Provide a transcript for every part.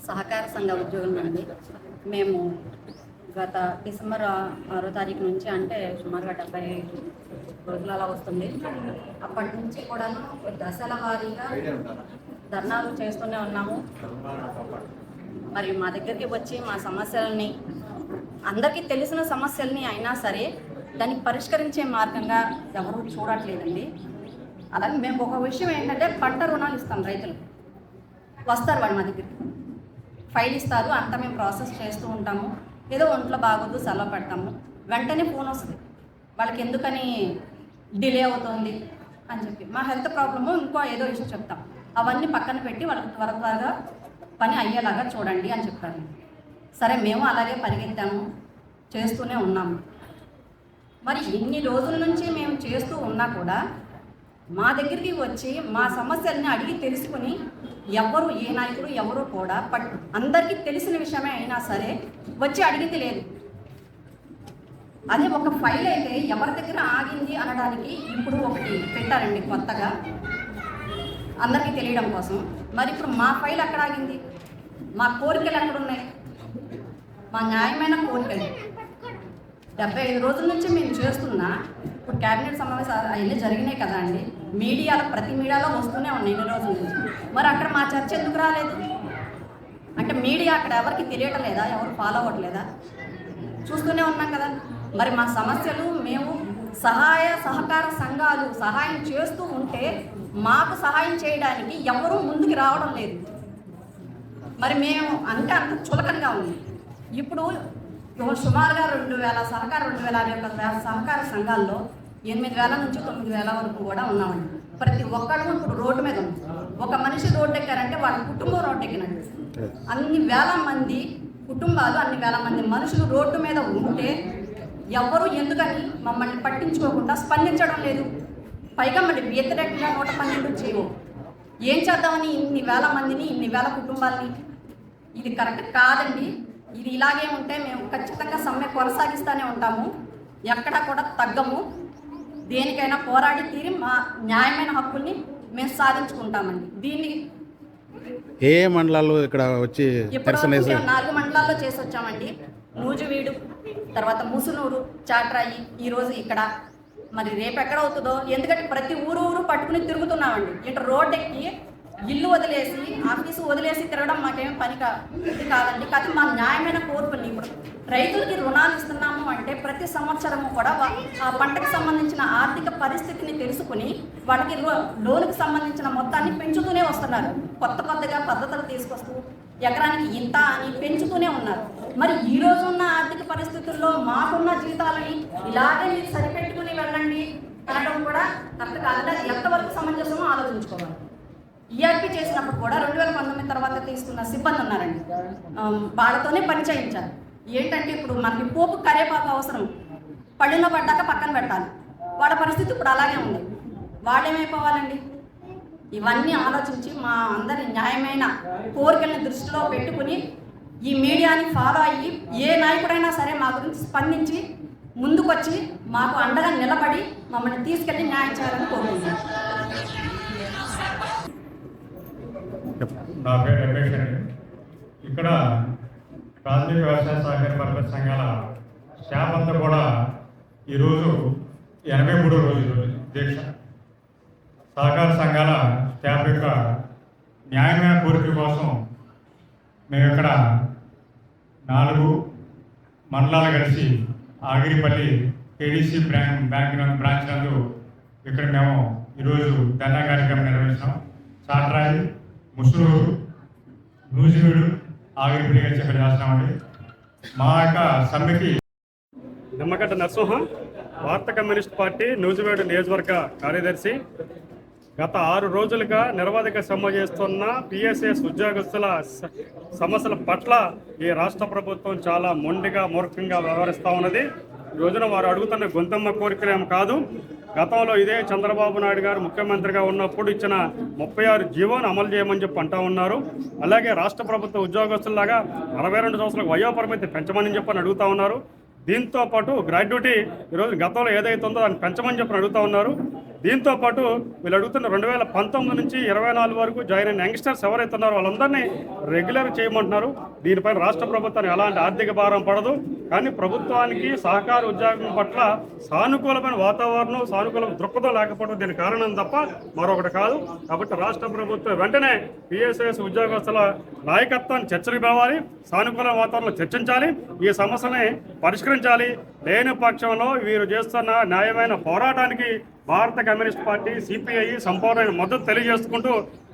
సహకార సంఘ ఉద్యోగుల నుండి మేము గత డిసెంబర్ 6వ తారీఖు నుంచి అంటే సుమారుగా 75 రోజులు అలా వస్తుంది. అప్పటి నుంచి కూడా దశల వారీగా ధర్నాలు చేస్తూనే ఉన్నాము. మరియు మా దగ్గరికి వచ్చి మా సమస్యలని అందరికీ తెలిసిన సమస్యల్ని అయినా సరే దాన్ని పరిష్కరించే మార్గంగా ఎవరూ చూడట్లేదండి. అలాగే మేము ఒక విషయం ఏంటంటే పంట రుణాలు ఇస్తాం, రైతులు వస్తారు వాళ్ళు మా దగ్గరికి, ఫైల్ ఇస్తారు, అంతా మేము ప్రాసెస్ చేస్తూ ఉంటాము. ఏదో ఒంట్లో బాగోదు సెలవు పెడతాము, వెంటనే ఫోన్ వస్తుంది వాళ్ళకి ఎందుకని డిలే అవుతుంది అని చెప్పి. మా హెల్త్ ప్రాబ్లము ఇంకో ఏదో ఇష్యూ చెప్తాం, అవన్నీ పక్కన పెట్టి వాళ్ళకి త్వరగా పని అయ్యేలాగా చూడండి అని చెప్తారు. సరే మేము అలాగే పరిగెత్తాము, చేస్తూనే ఉన్నాము. మరి ఇన్ని రోజుల నుంచి మేము చేస్తూ ఉన్నా కూడా మా దగ్గరికి వచ్చి మా సమస్యల్ని అడిగి తెలుసుకుని ఎవరు ఏ నాయకుడు ఎవరు కూడా అందరికీ తెలిసిన విషయమే అయినా సరే వచ్చి అడిగింది లేదు. అదే ఒక ఫైల్ అయితే ఎవరి దగ్గర ఆగింది అనడానికి ఇప్పుడు ఒకటి పెట్టారండి కొత్తగా, అందరికీ తెలియడం కోసం. మరి ఇప్పుడు మా ఫైల్ ఎక్కడ ఆగింది, మా కోరికలు ఎక్కడున్నాయి, మా న్యాయమైన కోరికలు 75 రోజుల నుంచి మేము చేస్తున్నా. ఇప్పుడు క్యాబినెట్ సమావేశాలు అవన్నీ జరిగినాయి కదా అండి, మీడియాలో ప్రతి మీడియాలో వస్తూనే ఉన్నాయి ఇన్ని రోజుల నుంచి. మరి అక్కడ మా చర్చ ఎందుకు రాలేదు అంటే మీడియా అక్కడ ఎవరికి తెలియటం లేదా, ఎవరు ఫాలో అవ్వట్లేదా? చూస్తూనే ఉన్నాం కదా. మరి మా సమస్యలు మేము సహకార సంఘాలు సహాయం చేస్తూ ఉంటే మాకు సహాయం చేయడానికి ఎవరూ ముందుకు రావడం లేదు. మరి మేము అంటే అంత చులకనగా ఉంది. ఇప్పుడు సుమారుగా 2000 సహకార సంఘాల్లో 8000 నుంచి 9000 వరకు కూడా ఉన్నామండి. ప్రతి ఒక్కరు ఇప్పుడు రోడ్డు మీద ఉంది. ఒక మనిషి రోడ్డు ఎక్కారంటే వాళ్ళ కుటుంబం రోడ్డు ఎక్కినట్టు. అన్ని వేల మంది కుటుంబాలు, అన్ని వేల మంది మనుషులు రోడ్డు మీద ఉంటే ఎవరు ఎందుకని మమ్మల్ని పట్టించుకోకుండా స్పందించడం లేదు. పైగా మళ్ళీ వ్యతిరేకంగా 112 చేయవు. ఏం చేద్దామని ఇన్ని వేల మందిని, ఇన్ని వేల కుటుంబాలని? ఇది కరెక్ట్ కాదండి. ఇది ఇలాగే ఉంటే మేము ఖచ్చితంగా సమ్మె కొనసాగిస్తూనే ఉంటాము, ఎక్కడా కూడా తగ్గము. దేనికైనా పోరాడి తీరి మా న్యాయమైన హక్కుల్ని మేము సాధించుకుంటామండి. దీన్ని ఏ మండలాల్లో ఇక్కడ వచ్చి 4 మండలాల్లో చేసి వచ్చామండి. నూజివీడు, తర్వాత ముసునూరు, చాట్రాయి, ఈరోజు ఇక్కడ. మరి రేపు ఎక్కడ అవుతుందో, ఎందుకంటే ప్రతి ఊరు పట్టుకుని తిరుగుతున్నామండి. ఇటు రోడ్ ఎక్కి ఇల్లు వదిలేసి ఆఫీసు వదిలేసి తిరగడం మాకేం పని కాదండి. కానీ మా న్యాయమైన కోరికలు ఇప్పుడు రైతులకి రుణాలు ఇస్తున్నాము అంటే ప్రతి సంవత్సరము కూడా ఆ పంటకు సంబంధించిన ఆర్థిక పరిస్థితిని తెలుసుకుని వాళ్ళకి లోనుకి సంబంధించిన మొత్తాన్ని పెంచుతూనే వస్తున్నారు. కొత్తగా పద్ధతులు తీసుకొస్తూ ఎకరానికి ఇంత అని పెంచుతూనే ఉన్నారు. మరి ఈ రోజు ఉన్న ఆర్థిక పరిస్థితుల్లో మాకున్న జీతాలని ఇలాగే మీరు సరిపెట్టుకుని వెళ్ళండి అనడం కూడా కరెక్ట్ కాదంటే అది ఎంతవరకు సమంజసమో ఆలోచించుకోవాలి. ఈఆర్పీ చేసినప్పుడు కూడా 2019 తర్వాత తీసుకున్న సిబ్బంది ఉన్నారండి, వాళ్ళతోనే పని చేయించారు. ఏంటంటే ఇప్పుడు మనకి పోపు కరేపాకు అవసరం, పళ్ళులో పడ్డాక పక్కన పెట్టాలి. వాళ్ళ పరిస్థితి ఇప్పుడు అలాగే ఉంది. వాళ్ళేమైపోవాలండి? ఇవన్నీ ఆలోచించి మా అందరి న్యాయమైన కోరికలను దృష్టిలో పెట్టుకుని ఈ మీడియాని ఫాలో అయ్యి ఏ నాయకుడైనా సరే మా గురించి స్పందించి ముందుకొచ్చి మాకు అండగా నిలబడి మమ్మల్ని తీసుకెళ్ళి న్యాయం చేయాలని కోరుకుంటున్నాను. నా పేరు రమేష్ అండి. ఇక్కడ ప్రాథమిక వ్యవసాయ సహకార పరపతి సంఘాల స్టాఫ్ అంతా కూడా ఈరోజు 83వ రోజు దీక్ష. సహకార సంఘాల స్టాఫ్ యొక్క న్యాయమైన కోరిక కోసం మేము ఇక్కడ 4 మండలాలు కలిసి ఆగిరిపల్లి కేడీసీ బ్రాంచ్ నందు ఇక్కడ మేము ఈరోజు ధర్నా కార్యక్రమం నిర్వహించాం. చాట్రాయి, ముసునూరు, నూజివీడు, ఆగిరిపల్లి కలిసి ఇక్కడ చేస్తున్నామండి. మా యొక్క సమ్మెకి నిమ్మగడ్డ నరసింహ, భారత కమ్యూనిస్ట్ పార్టీ నూజివీడు నియోజకవర్గ కార్యదర్శి. గత 6 రోజులుగా నిరవధిక సమ్మె చేస్తున్న పిఎస్ఎస్ ఉద్యోగస్తుల సమస్యల పట్ల ఈ రాష్ట్ర ప్రభుత్వం చాలా మొండిగా మూర్ఖంగా వ్యవహరిస్తూ ఉన్నది. ఈ రోజున వారు అడుగుతున్న గొంతమ్మ కోరికలేం కాదు. గతంలో ఇదే చంద్రబాబు నాయుడు గారు ముఖ్యమంత్రిగా ఉన్నప్పుడు ఇచ్చిన 36 జీవోను అమలు చేయమని చెప్పి అంటూ ఉన్నారు. అలాగే రాష్ట్ర ప్రభుత్వ ఉద్యోగస్తుల్లాగా 42 సంవత్సరాలకు వయోపరిమితి పెంచమని చెప్పని అడుగుతూ ఉన్నారు. దీంతో పాటు గ్రాడ్యుటీ ఈరోజు గతంలో ఏదైతే ఉందో దాన్ని పెంచమని చెప్పని అడుగుతూ ఉన్నారు. దీంతో పాటు వీళ్ళు అడుగుతున్న 2019 నుంచి 24 వరకు జాయిన్ అయిన యంగ్స్టర్స్ ఎవరైతే ఉన్నారో వాళ్ళందరినీ రెగ్యులర్ చేయమంటున్నారు. దీనిపైన రాష్ట్ర ప్రభుత్వానికి ఎలాంటి ఆర్థిక భారం పడదు. కానీ ప్రభుత్వానికి సహకార ఉద్యోగం పట్ల సానుకూలమైన వాతావరణం, సానుకూల దృక్పథం లేకపోవడం దీని కారణం తప్ప మరొకటి కాదు. కాబట్టి రాష్ట్ర ప్రభుత్వం వెంటనే పిఎస్ఎస్ ఉద్యోగస్తుల నాయకత్వాన్ని చర్చలు పిలవాలి, సానుకూల వాతావరణంలో చర్చించాలి, ఈ సమస్యని పరిష్కరించాలి. లేని పక్షంలో వీరు చేస్తున్న న్యాయమైన పోరాటానికి భారత కమ్యూనిస్ట్ పార్టీ సిపిఐ సంపూర్ణ మద్దతు తెలియజేసుకుంటూ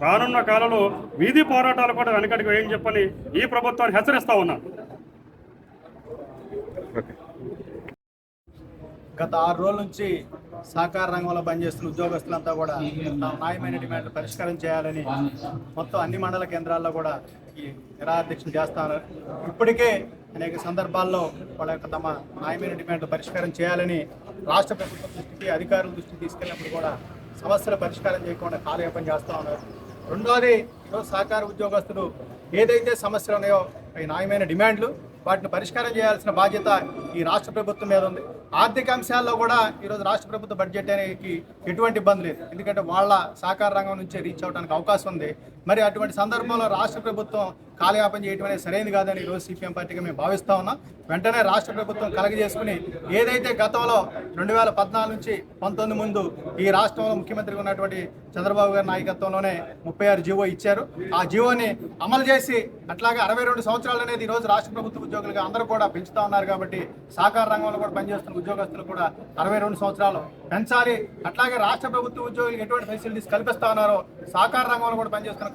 రానున్న కాలంలో వీధి పోరాటాలు కూడా వెనకడికి వేయని చెప్పని ఈ ప్రభుత్వాన్ని హెచ్చరిస్తా ఉన్నాను. గత 6 రోజుల నుంచి సహకార రంగంలో పనిచేస్తున్న ఉద్యోగస్తులంతా కూడా న్యాయమైన డిమాండ్లు పరిష్కారం చేయాలని మొత్తం అన్ని మండల కేంద్రాల్లో కూడా ఈ నిరాధ్యక్షలు చేస్తారు. ఇప్పటికే అనేక సందర్భాల్లో వాళ్ళ యొక్క తమ న్యాయమైన డిమాండ్లు పరిష్కారం చేయాలని రాష్ట్ర ప్రభుత్వం దృష్టికి, అధికారుల దృష్టికి తీసుకెళ్ళినప్పుడు కూడా సమస్యలు పరిష్కారం చేయకుండా కాలయాపన చేస్తూ ఉన్నారు. రెండోది, ఈరోజు సహకార ఉద్యోగస్తులు ఏదైతే సమస్యలు ఉన్నాయో ఈ న్యాయమైన డిమాండ్లు వాటిని పరిష్కారం చేయాల్సిన బాధ్యత ఈ రాష్ట్ర ప్రభుత్వం మీద ఉంది. ఆర్థిక అంశాల్లో కూడా ఈరోజు రాష్ట్ర ప్రభుత్వ బడ్జెట్ అనేది ఎటువంటి ఇబ్బంది లేదు, ఎందుకంటే వాళ్ళ సహకార రంగం నుంచే రీచ్ అవడానికి అవకాశం ఉంది. మరి అటువంటి సందర్భంలో రాష్ట్ర ప్రభుత్వం కాలయాపన చేయడం అనేది సరైనది కాదని ఈరోజు సిపిఎం పార్టీగా మేము భావిస్తూ ఉన్నాం. వెంటనే రాష్ట్ర ప్రభుత్వం కలగజేసుకుని ఏదైతే గతంలో 2014 నుంచి 19 ముందు ఈ రాష్ట్రంలో ముఖ్యమంత్రిగా ఉన్నటువంటి చంద్రబాబు గారి నాయకత్వంలోనే 36 జీవో ఇచ్చారు. ఆ జీవోని అమలు చేసి అట్లాగే 62 సంవత్సరాలు అనేది ఈరోజు రాష్ట్ర ప్రభుత్వ ఉద్యోగులుగా అందరూ కూడా పెంచుతూ ఉన్నారు. కాబట్టి సహకార రంగంలో కూడా పనిచేస్తున్న ఉద్యోగస్తులు కూడా 62 సంవత్సరాలు పెంచాలి. అట్లాగే రాష్ట్ర ప్రభుత్వ ఉద్యోగులకు ఎటువంటి ఫెసిలిటీస్ కల్పిస్తూ ఉన్నారో సహకార రంగంలో కూడా పనిచేస్తున్న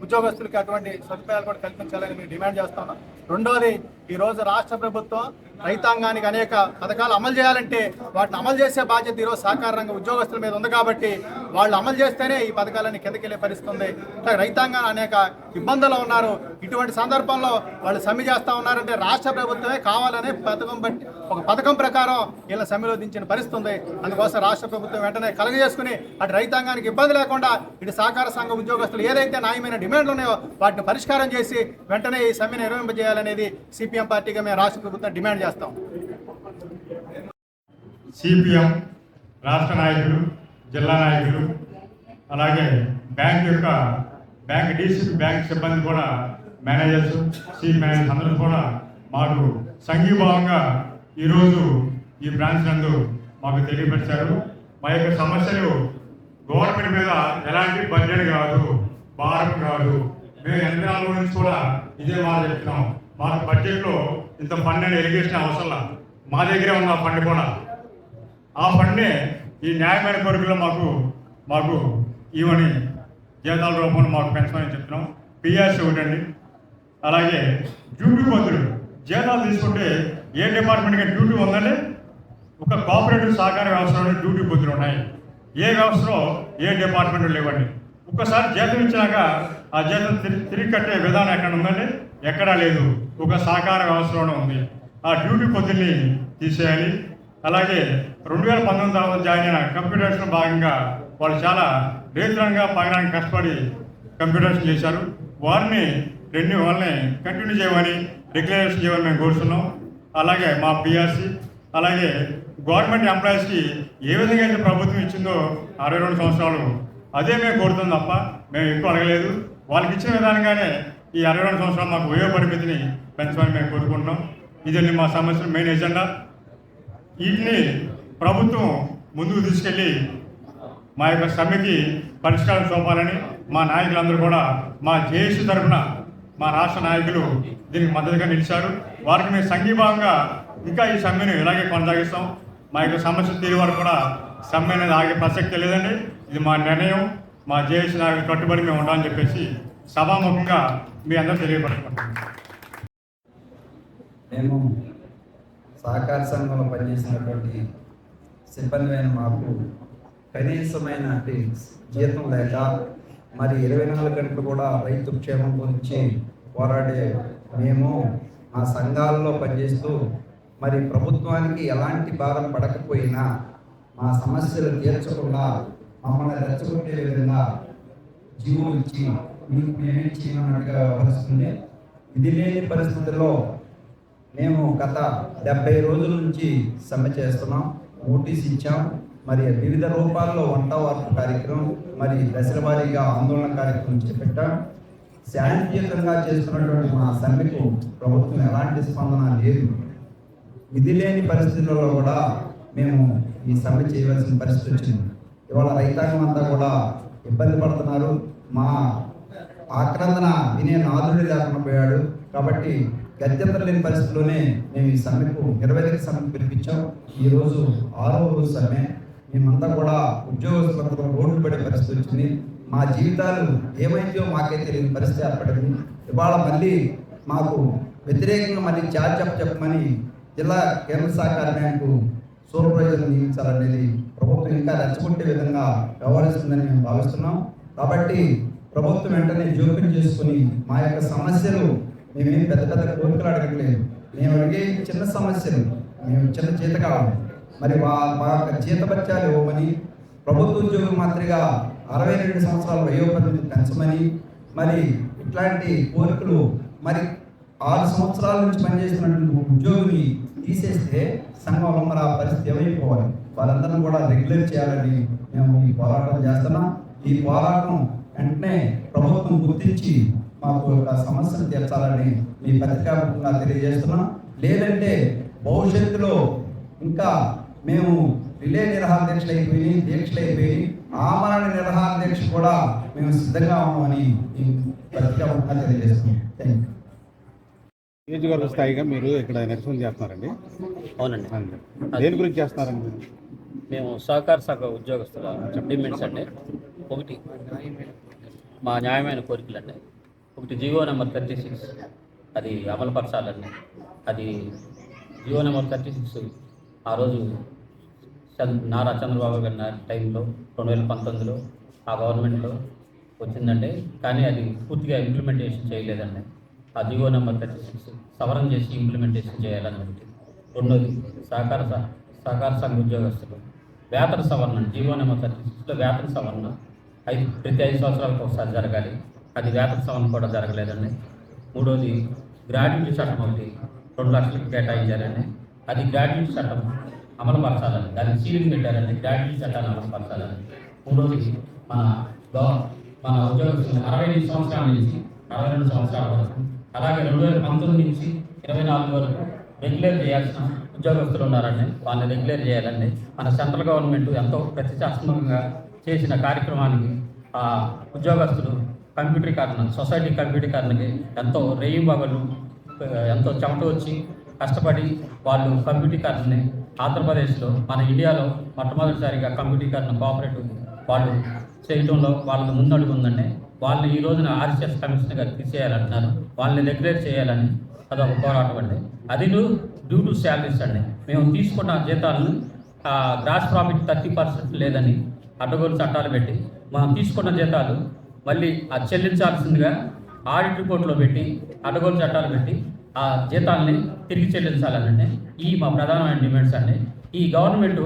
ఉద్యోగస్తులకి అటువంటి సదుపాయాలు కూడా కల్పించాలని మేము డిమాండ్ చేస్తున్నాం. రెండోది, ఈరోజు రాష్ట్ర ప్రభుత్వం రైతాంగానికి అనేక పథకాలు అమలు చేయాలంటే వాటిని అమలు చేసే బాధ్యత ఈరోజు సహకార రంగ ఉద్యోగస్తుల మీద ఉంది. కాబట్టి వాళ్ళు అమలు చేస్తేనే ఈ పథకాలన్నీ కిందకెళ్ళే పరిస్థితి ఉంది. రైతాంగాన్ని అనేక ఇబ్బందులు ఉన్నారు. ఇటువంటి సందర్భంలో వాళ్ళు సమ్మె చేస్తూ ఉన్నారంటే రాష్ట్ర ప్రభుత్వమే కావాలనే ఒక పథకం ప్రకారం వీళ్ళ సమ్మెలో దించిన పరిస్థితి ఉంది. అందుకోసం రాష్ట్ర ప్రభుత్వం వెంటనే కలగజేసుకుని అటు రైతాంగానికి ఇబ్బంది లేకుండా ఇటు సహకార సంఘ ఉద్యోగస్తులు ఏదైతే న్యాయమైన డిమాండ్లు ఉన్నాయో వాటిని పరిష్కారం చేసి వెంటనే ఈ సమ్మెను నిర్వహింపజేయాలనేది సిపిఎం పార్టీగా మేము రాష్ట్ర ప్రభుత్వం డిమాండ్ చేస్తాం. సిపిఎం రాష్ట్ర నాయకులు, జిల్లా నాయకులు, అలాగే బ్యాంక్ డీసీపీ బ్యాంక్ సిబ్బంది కూడా, మేనేజర్స్, చీఫ్ మేనేజర్స్ అందరూ కూడా మాకు సంఘీభావంగా ఈరోజు ఈ బ్రాంచ్ నందు మాకు తెలియపరిచారు. మా యొక్క సమస్యలు గవర్నమెంట్ మీద ఎలాంటి బడ్జెట్ కాదు, భారం కాదు. మేము యంత్రాల గురించి కూడా ఇదే మాట చెప్తున్నాం. మాకు బడ్జెట్లో ఇంత ఫండ్ అని ఎలిగేషన్ అవసరం, మా దగ్గరే ఉన్న ఫండ్ కూడా ఆ ఫండ్నే ఈ న్యాయమైన కోరికలో మాకు ఇవని జీతాల రూపంలో మాకు పెంచమని చెప్తున్నాం. పిఆర్సీ ఒకటండి. అలాగే డ్యూటీ బదులు జీతాలు తీసుకుంటే ఏ డిపార్ట్మెంట్కి డ్యూటీ ఉందండి? ఒక కోఆపరేటివ్ సహకార వ్యవస్థలో డ్యూటీ బదులు ఉన్నాయి. ఏ వ్యవస్థలో ఏ డిపార్ట్మెంట్ లేవండి. ఒక్కసారి జీతం ఇచ్చినాక ఆ జీతం తిరిగి కట్టే విధానం ఎక్కడ ఉందండి? ఎక్కడా లేదు. ఒక సహకార వ్యవస్థలోనే ఉంది. ఆ డ్యూటీ పొద్దుల్ని తీసేయాలి. అలాగే 2019 తర్వాత జాయిన్ అయిన కంప్యూటర్స్లో భాగంగా వాళ్ళు చాలా రేతులంగా పగడానికి కష్టపడి కంప్యూటర్స్ చేశారు. వాళ్ళని కంటిన్యూ చేయమని రెగ్యులేషన్ చేయమని మేము కోరుతున్నాం. అలాగే మా పిఆర్సీ, అలాగే గవర్నమెంట్ ఎంప్లాయీస్కి ఏ విధంగా అయితే ప్రభుత్వం ఇచ్చిందో 62 సంవత్సరాలు అదే మేము కోరుతాం తప్ప మేము ఎక్కువ అడగలేదు. వాళ్ళకి ఇచ్చిన విధానంగానే ఈ 62 సంవత్సరాలు మాకు వయో పరిమితిని పెంచమని మేము కోరుకుంటున్నాం. ఇదండి మా సమస్యల మెయిన్ ఎజెండా. వీటిని ప్రభుత్వం ముందుకు తీసుకెళ్ళి మా యొక్క సమ్మెకి పరిష్కారం చూపాలని మా నాయకులందరూ కూడా మా జేఏసీ తరఫున మా రాష్ట్ర నాయకులు దీనికి మద్దతుగా నిలిచారు. వారికి మేము సంఘీభావంగా ఇంకా ఈ సమ్మెను ఇలాగే కొనసాగిస్తాం. మా యొక్క సమస్య తీరు వరకు కూడా సమ్మె అనేది ఆగే ప్రసక్తి లేదండి. ఇది మా నిర్ణయం. మా జేఏసీ నాయకులు కట్టుబడి మేము ఉండాలని చెప్పేసి సభాముఖంగా మీ అందరూ తెలియపడుతున్నాం. మేము సహకార సంఘంలో పనిచేసినటువంటి సిబ్బంది అయిన మాకు కనీసమైన జీతం లేక మరి 24 గంటలు కూడా రైతు క్షేమం గురించి పోరాడే మేము మా సంఘాలలో పనిచేస్తూ మరి ప్రభుత్వానికి ఎలాంటి భారం పడకపోయినా మా సమస్యలు తీర్చకుండా మమ్మల్ని రెచ్చగొట్టే విధంగా జీవో ఇచ్చి మీకు పేమెంట్ చేయమన్నట్టుగా వ్యవహరిస్తుంది. ఇది లేని పరిస్థితుల్లో మేము గత 70 రోజుల నుంచి సమ్మె చేస్తున్నాం. నోటీస్ ఇచ్చాం. మరి వివిధ రూపాల్లో వంట వార్పు కార్యక్రమం, మరి దశల వారీగా ఆందోళన కార్యక్రమం చేపట్టాం. శాంతియుతంగా చేస్తున్నటువంటి మా సమ్మెకు ప్రభుత్వం ఎలాంటి స్పందన లేదు. విధి లేని పరిస్థితుల్లో కూడా మేము ఈ సమ్మె చేయవలసిన పరిస్థితి వచ్చింది. ఇవాళ రైతాంగం అంతా కూడా ఇబ్బంది పడుతున్నారు. మా ఆక్రందన వినే నాదుడు లేకుండా పోయాడు. కాబట్టి గత్యంతరం లేని పరిస్థితిలోనే మేము ఈ సమ్మెకు 25 సమ్మెకు పిలిపించాం. ఈరోజు 6వ రోజు సమ్మె. మేమంతా కూడా ఉద్యోగస్తులందరూ రోడ్లు పడే పరిస్థితి వచ్చింది. మా జీవితాలు ఏమైందో మాకే తెలియని పరిస్థితి ఏర్పడింది. ఇవాళ మళ్ళీ మాకు వ్యతిరేకంగా మళ్ళీ ఛార్జ్ చెప్పమని జిల్లా కేంద్ర సహకార బ్యాంకు సూపర్వైజర్ని నియమించాలనేది ప్రభుత్వం ఇంకా రెచ్చగొట్టే విధంగా వ్యవహరిస్తుందని మేము భావిస్తున్నాం. కాబట్టి ప్రభుత్వం వెంటనే జోక్యం చేసుకుని మా యొక్క సమస్యలు, మేమేం పెద్ద పెద్ద కోరికలు అడగట్లేదు, మేము అడిగే చిన్న సమస్యలు, మేము చిన్న జీతకాలం, మరి మా యొక్క జీతభత్యాలు ఇవ్వమని, ప్రభుత్వ ఉద్యోగం మాదిరిగా 62 సంవత్సరాల వయోపరిమితి పెంచమని, మరి ఇట్లాంటి కోరికలు, మరి 6 సంవత్సరాల నుంచి పనిచేస్తున్నటువంటి ఉద్యోగిని తీసేస్తే సంఘంలో మరి ఆ పరిస్థితి ఏమైపోవాలి? వాళ్ళందరినీ కూడా రెగ్యులర్ చేయాలని మేము ఈ పోరాటం చేస్తున్నాం. ఈ పోరాటం వెంటనే ప్రభుత్వం గుర్తించి మాకు ఒక సమస్యను తీర్చాలని మీ పత్రికాముఖంగా తెలియజేస్తున్నాం. లేదంటే భవిష్యత్తులో ఇంకా మేము రిలే నిరహార దీక్షలు అయిపోయి ఆమరణ నిరహార దీక్ష కూడా మేము సిద్ధంగా ఉన్నామని ఈ పత్రికాముఖంగా తెలియజేస్తున్నాం. Thank you. నియోజకవర్గ స్థాయిగా మీరు ఇక్కడ నిరసన చేస్తున్నారండి? అవునండి. దేని గురించి చేస్తున్నారండి? మేము సహకార సంఘ ఉద్యోగస్తుల డిమాండ్స్ అండి. ఒకటి మా న్యాయమైన కోరికలు అండి. ఒకటి జీవో నెంబర్ 36 అది అమలుపరచాలండి. అది జీవో నెంబర్ 36 ఆ రోజు నారా చంద్రబాబు గారి టైంలో 2019లో ఆ గవర్నమెంట్లో వచ్చిందండి. కానీ అది పూర్తిగా ఇంప్లిమెంటేషన్ చేయలేదండి. ఆ జీవో నెంబర్ 36 సవరణ చేసి ఇంప్లిమెంటేషన్ చేయాలని ఒకటి. రెండోది సహకార సంఘ ఉద్యోగస్తులు వేతన సవరణ, జీవో నెంబర్ 36లో వేతన సవరణ ప్రతి 5 సంవత్సరాలకు ఒకసారి జరగాలి. అది వేతన సవరణ కూడా జరగలేదండి. మూడోది గ్రాడ్యుయేటీ చట్టం ఒకటి 2 లక్షలకు కేటాయించారండి. అది గ్రాడ్యుయేటీ చట్టం అమలుపరచాలని, దానికి సీలింగ్ పెట్టారండి. గ్రాడ్యుయేటీ చట్టాన్ని అమలుపరచాలని. మూడోది మన ఉద్యోగస్తులు 65 సంవత్సరాల నుంచి 62 సంవత్సరాల వరకు, అలాగే 2019 నుంచి 24 వరకు రెగ్యులర్ చేయాల్సిన ఉద్యోగస్తులు ఉన్నారండి. వాళ్ళని రెగ్యులర్ చేయాలండి. మన సెంట్రల్ గవర్నమెంట్ ఎంతో ప్రతిష్టాత్మకంగా చేసిన కార్యక్రమానికి ఆ ఉద్యోగస్తులు కంప్యూటరీకరణ, సొసైటీ కంప్యూటరీకరణకి ఎంతో రేయింబగలు, ఎంతో చెమట వచ్చి కష్టపడి వాళ్ళు కంప్యూటరీకరణని ఆంధ్రప్రదేశ్లో, మన ఇండియాలో మొట్టమొదటిసారిగా కంప్యూటరీకరణ కోఆపరేటివ్ వాళ్ళు చేయడంలో వాళ్ళకి ముందడుగు ఉందండి. వాళ్ళని ఈ రోజున ఆర్సిఎస్ కమిషనర్ గారు తీసేయాలంటున్నారు. వాళ్ళని రెగ్యులేట్ చేయాలని అదొక పోరాటం అండి. అది డ్యూ టు శాలరీస్ అండి. మేము తీసుకున్న జీతాలను గ్రాస్ ప్రాఫిట్ 30% లేదని అడ్డగోలు చట్టాలు పెట్టి మనం తీసుకున్న జీతాలు మళ్ళీ అది చెల్లించాల్సిందిగా ఆడిట్ రిపోర్ట్లో పెట్టి అడ్డగోలు చట్టాలు పెట్టి ఆ జీతాలని తిరిగి చెల్లించాలనండి. ఈ మా ప్రధానమైన డిమాండ్స్ అండి. ఈ గవర్నమెంట్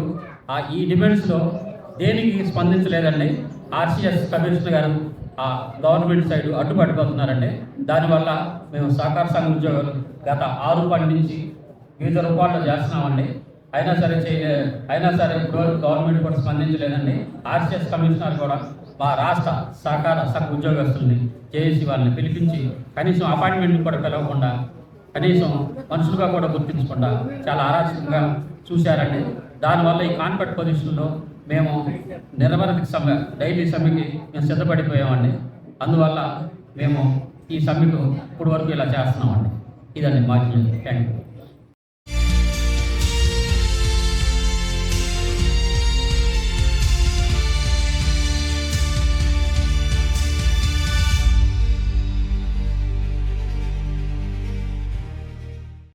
ఈ డిమాండ్స్లో దేనికి స్పందించలేదండి. ఆర్సిఎస్ కమిషనర్ గారు ఆ గవర్నమెంట్ సైడ్ అడ్డుపడిపోతున్నారండి. దానివల్ల మేము సహకార సంఘ ఉద్యోగాలు గత 6 రూపాయల నుంచి వివిధ రూపాయల్లో చేస్తున్నామండి. అయినా సరే ఇప్పుడు గవర్నమెంట్ కూడా స్పందించలేదండి. ఆర్సిఎస్ కమిషనర్ కూడా మా రాష్ట్ర సహకార సంఘ ఉద్యోగస్తుల్ని చేసి వాళ్ళని పిలిపించి కనీసం అపాయింట్మెంట్ కూడా పిలవకుండా, కనీసం మనుషులుగా కూడా గుర్తించకుండా చాలా అరాచకంగా చూశారండి. దానివల్ల ఈ కాన్ఫ్లిక్ట్ పొజిషన్లో మేము నిరవధిక సమ్మె, డైలీ సమ్మెకి మేము సిద్ధపడిపోయామండి. అందువల్ల మేము ఈ సమ్మెకు ఇప్పుడు వరకు ఇలా చేస్తున్నామండి. ఇదండి మా థ్యాంక్ యూ.